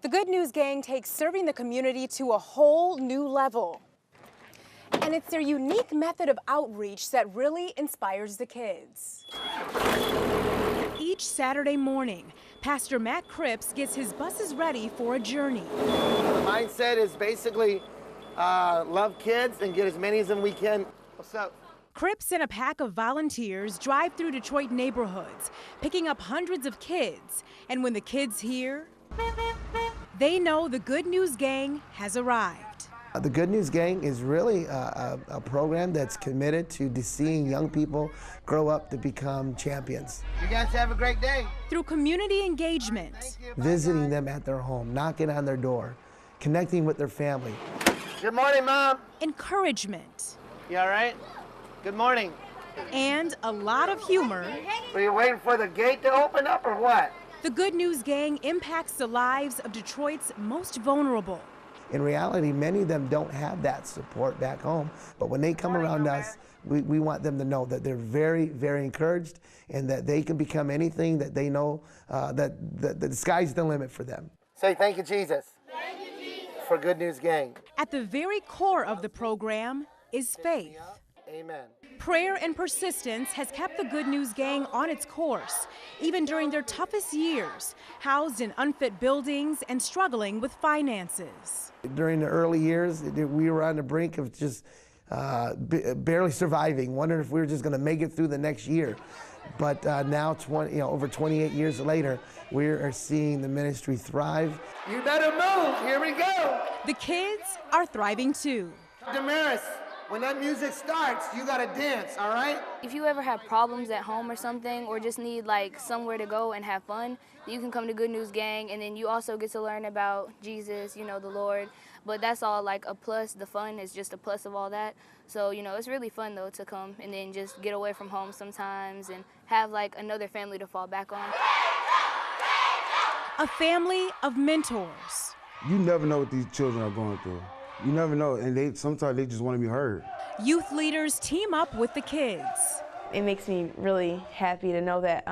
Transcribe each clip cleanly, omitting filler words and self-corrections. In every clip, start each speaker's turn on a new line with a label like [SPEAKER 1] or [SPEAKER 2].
[SPEAKER 1] The Good News Gang takes serving the community to a whole new level. And it's their unique method of outreach that really inspires the kids. Each Saturday morning, Pastor Matt Cripps gets his buses ready for a journey.
[SPEAKER 2] The mindset is basically love kids and get as many of them we can. What's up?
[SPEAKER 1] Cripps and a pack of volunteers drive through Detroit neighborhoods, picking up hundreds of kids. And when the kids hear, they know the Good News Gang has arrived.
[SPEAKER 2] The Good News Gang is really a program that's committed to seeing young people grow up to become champions. You guys have a great day.
[SPEAKER 1] Through community engagement,
[SPEAKER 2] visiting them at their home, knocking on their door, connecting with their family. Good morning, Mom.
[SPEAKER 1] Encouragement.
[SPEAKER 2] You all right? Good morning.
[SPEAKER 1] And a lot of humor.
[SPEAKER 2] Were you waiting for the gate to open up or what?
[SPEAKER 1] The Good News Gang impacts the lives of Detroit's most vulnerable.
[SPEAKER 2] In reality, many of them don't have that support back home. But when they come around us, we want them to know that they're very, very encouraged and that they can become anything that they know, that the sky's the limit for them. Say thank you, Jesus. Thank you, Jesus. For Good News Gang.
[SPEAKER 1] At the very core of the program is faith.
[SPEAKER 2] Amen.
[SPEAKER 1] Prayer and persistence has kept the Good News Gang on its course, even during their toughest years, housed in unfit buildings and struggling with finances.
[SPEAKER 2] During the early years, we were on the brink of just barely surviving, wondering if we were just going to make it through the next year. But now, over 28 years later, we are seeing the ministry thrive. You better move. Here we go.
[SPEAKER 1] The kids are thriving too.
[SPEAKER 2] Damaris, when that music starts, you gotta dance, all right?
[SPEAKER 3] If you ever have problems at home or something, or just need like somewhere to go and have fun, you can come to Good News Gang, and then you also get to learn about Jesus, the Lord. But that's all like a plus. The fun is just a plus of all that. So, it's really fun though to come and then just get away from home sometimes and have like another family to fall back on.
[SPEAKER 1] A family of mentors.
[SPEAKER 4] You never know what these children are going through. You never know, and sometimes they just want to be heard.
[SPEAKER 1] Youth leaders team up with the kids.
[SPEAKER 5] It makes me really happy to know that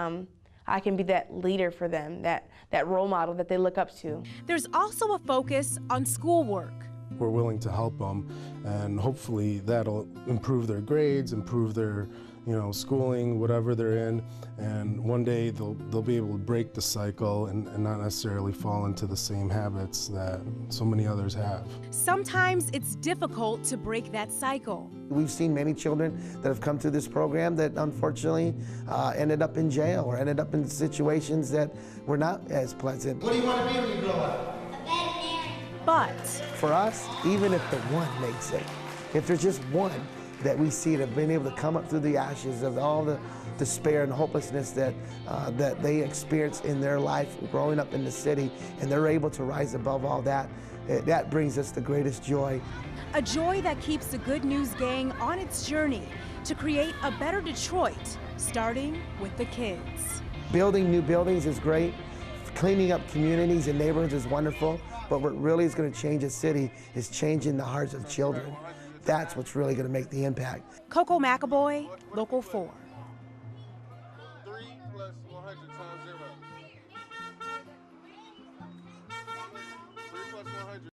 [SPEAKER 5] I can be that leader for them, that role model that they look up to.
[SPEAKER 1] There's also a focus on schoolwork.
[SPEAKER 6] We're willing to help them, and hopefully that'll improve their grades, improve their schooling, whatever they're in, and one day they'll be able to break the cycle and not necessarily fall into the same habits that so many others have.
[SPEAKER 1] Sometimes it's difficult to break that cycle.
[SPEAKER 2] We've seen many children that have come through this program that unfortunately ended up in jail or ended up in situations that were not as pleasant. What do you want to be when you grow up?
[SPEAKER 1] A veterinarian. But
[SPEAKER 2] for us, even if the one makes it, if there's just one that we see that have been able to come up through the ashes of all the despair and hopelessness that they experience in their life growing up in the city, and they're able to rise above all that, that brings us the greatest joy.
[SPEAKER 1] A joy that keeps the Good News Gang on its journey to create a better Detroit, starting with the kids.
[SPEAKER 2] Building new buildings is great. Cleaning up communities and neighborhoods is wonderful, but what really is going to change a city is changing the hearts of children. That's what's really going to make the impact.
[SPEAKER 1] Coco McAvoy, Local 4.